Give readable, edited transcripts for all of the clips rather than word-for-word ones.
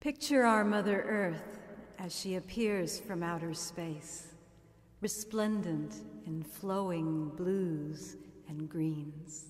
Picture our Mother Earth as she appears from outer space, resplendent in flowing blues and greens.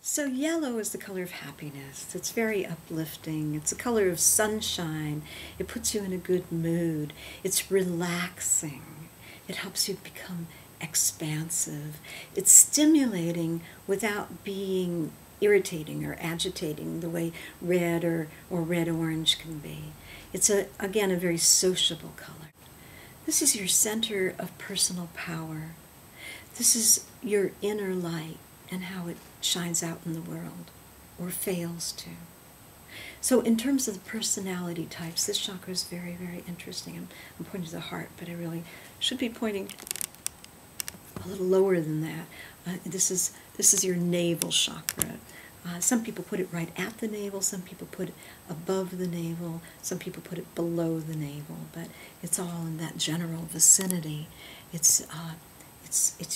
So yellow is the color of happiness. It's very uplifting. It's a color of sunshine. It puts you in a good mood. It's relaxing. It helps you become expansive. It's stimulating without being irritating or agitating the way red or red-orange can be. It's, again, a very sociable color. This is your center of personal power. This is your inner light and how it shines out in the world, or fails to. So in terms of the personality types, this chakra is very, very interesting. I'm pointing to the heart, but I really should be pointing a little lower than that. This is your navel chakra. Some people put it right at the navel, some people put it above the navel, some people put it below the navel, but it's all in that general vicinity. It's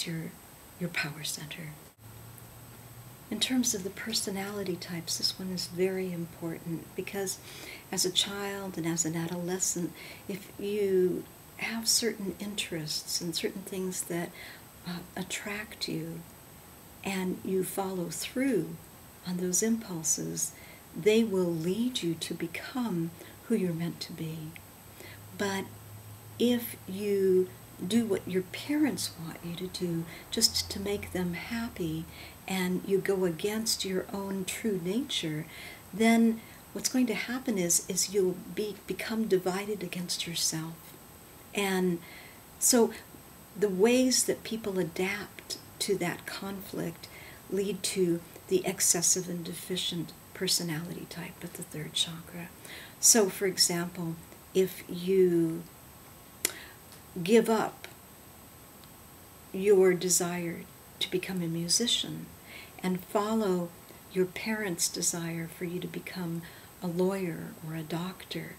your power center. In terms of the personality types, this one is very important because as a child and as an adolescent, if you have certain interests and certain things that attract you and you follow through on those impulses, they will lead you to become who you're meant to be. But if you do what your parents want you to do just to make them happy, and you go against your own true nature, then what's going to happen is you'll become divided against yourself. And so the ways that people adapt to that conflict lead to the excessive and deficient personality type of the third chakra. So for example, if you give up your desire to become a musician and follow your parents' desire for you to become a lawyer or a doctor,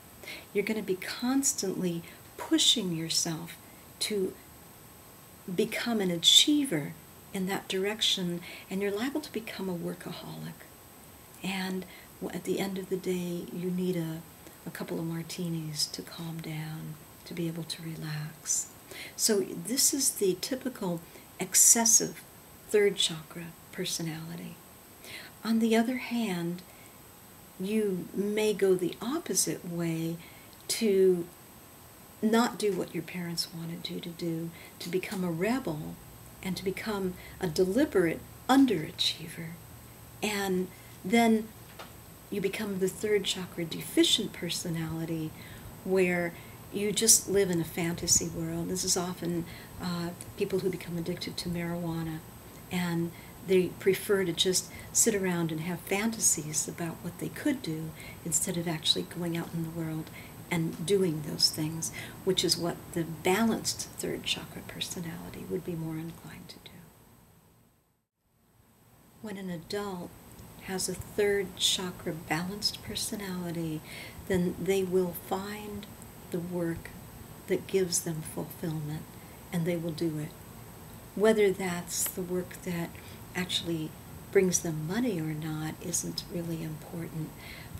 you're going to be constantly pushing yourself to become an achiever in that direction, and you're liable to become a workaholic. And at the end of the day, you need a couple of martinis to calm down, to be able to relax. So this is the typical excessive third chakra personality. On the other hand, you may go the opposite way to not do what your parents wanted you to do, to become a rebel and to become a deliberate underachiever. And then you become the third chakra deficient personality, where you just live in a fantasy world. This is often people who become addicted to marijuana, and they prefer to just sit around and have fantasies about what they could do instead of actually going out in the world and doing those things, which is what the balanced third chakra personality would be more inclined to do. When an adult has a third chakra balanced personality, then they will find the work that gives them fulfillment, and they will do it. Whether that's the work that actually brings them money or not isn't really important.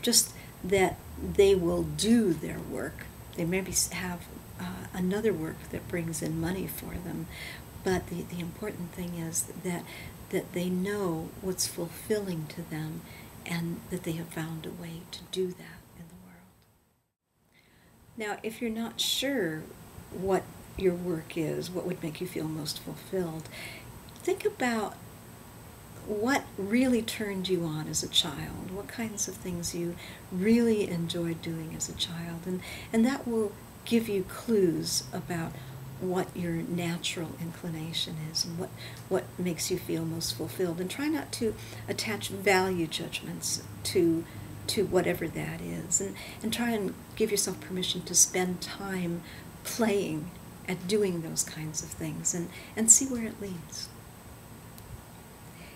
Just that they will do their work. They maybe have another work that brings in money for them, but the important thing is that they know what's fulfilling to them, and that they have found a way to do that in the world. Now, if you're not sure what your work is, what would make you feel most fulfilled, think about what really turned you on as a child, what kinds of things you really enjoyed doing as a child, and that will give you clues about what your natural inclination is and what makes you feel most fulfilled. And try not to attach value judgments to to whatever that is. And try and give yourself permission to spend time playing at doing those kinds of things and see where it leads.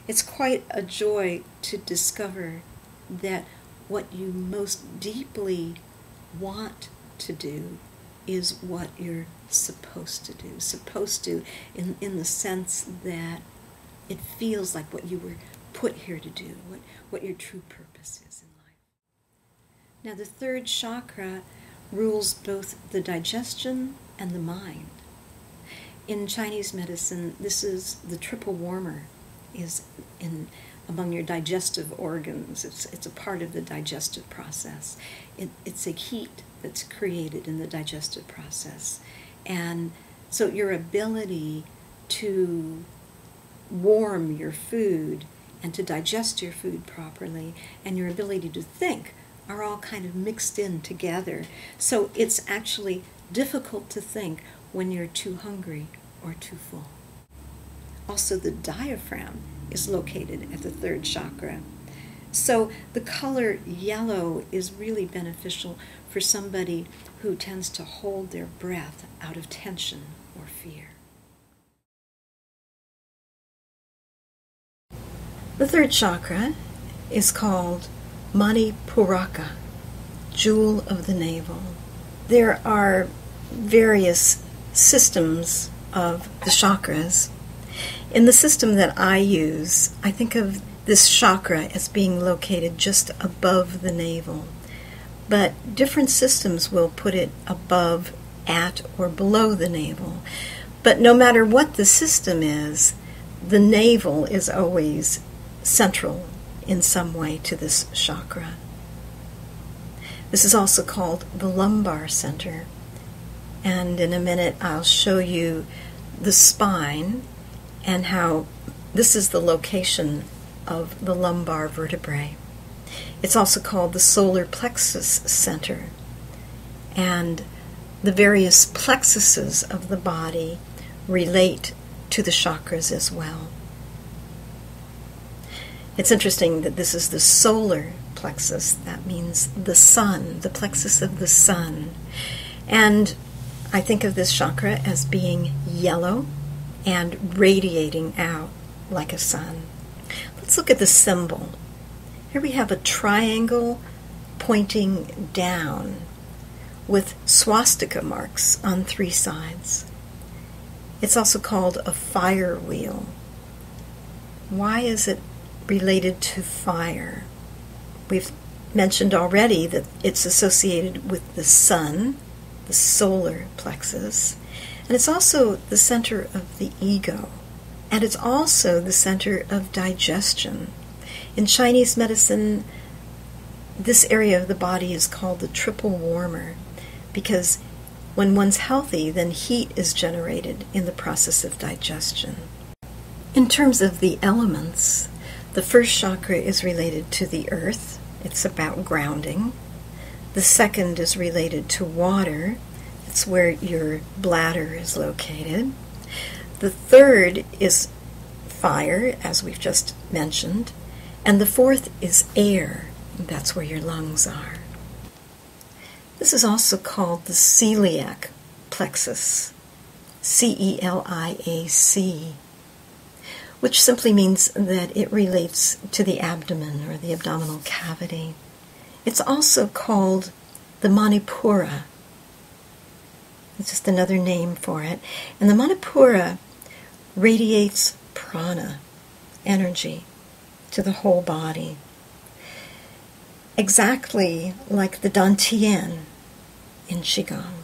It's quite a joy to discover that what you most deeply want to do is what you're supposed to do. Supposed to in the sense that it feels like what you were put here to do, what your true purpose is in life. Now the third chakra rules both the digestion and the mind. In Chinese medicine, this is the triple warmer, is among your digestive organs. It's a part of the digestive process. It's a heat that's created in the digestive process. And so your ability to warm your food and to digest your food properly and your ability to think are all kind of mixed in together. So it's actually difficult to think when you're too hungry or too full. Also, the diaphragm is located at the third chakra. So the color yellow is really beneficial for somebody who tends to hold their breath out of tension or fear. The third chakra is called Manipuraka, jewel of the navel. There are various systems of the chakras. In the system that I use, I think of this chakra as being located just above the navel. But different systems will put it above, at, or below the navel. But no matter what the system is, the navel is always central in some way to this chakra. This is also called the lumbar center. And in a minute I'll show you the spine and how this is the location of the lumbar vertebrae. It's also called the solar plexus center. And the various plexuses of the body relate to the chakras as well. It's interesting that this is the solar plexus. That means the sun, the plexus of the sun. And I think of this chakra as being yellow and radiating out like a sun. Let's look at the symbol. Here we have a triangle pointing down with swastika marks on three sides. It's also called a fire wheel. Why is it related to fire? We've mentioned already that it's associated with the sun, the solar plexus, and it's also the center of the ego, and it's also the center of digestion. In Chinese medicine, this area of the body is called the triple warmer because when one's healthy, then heat is generated in the process of digestion. In terms of the elements, the first chakra is related to the earth. It's about grounding. The second is related to water. It's where your bladder is located. The third is fire, as we've just mentioned. And the fourth is air. That's where your lungs are. This is also called the celiac plexus, C-E-L-I-A-C, which simply means that it relates to the abdomen or the abdominal cavity. It's also called the Manipura. It's just another name for it. And the Manipura radiates prana, energy, to the whole body. Exactly like the Dantian in Qigong.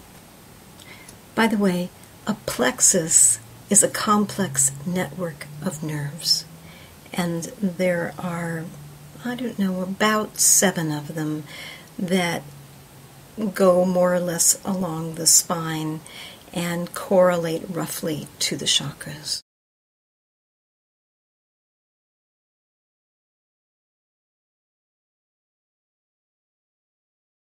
By the way, a plexus is a complex network of nerves. And there are, about 7 of them that go more or less along the spine and correlate roughly to the chakras.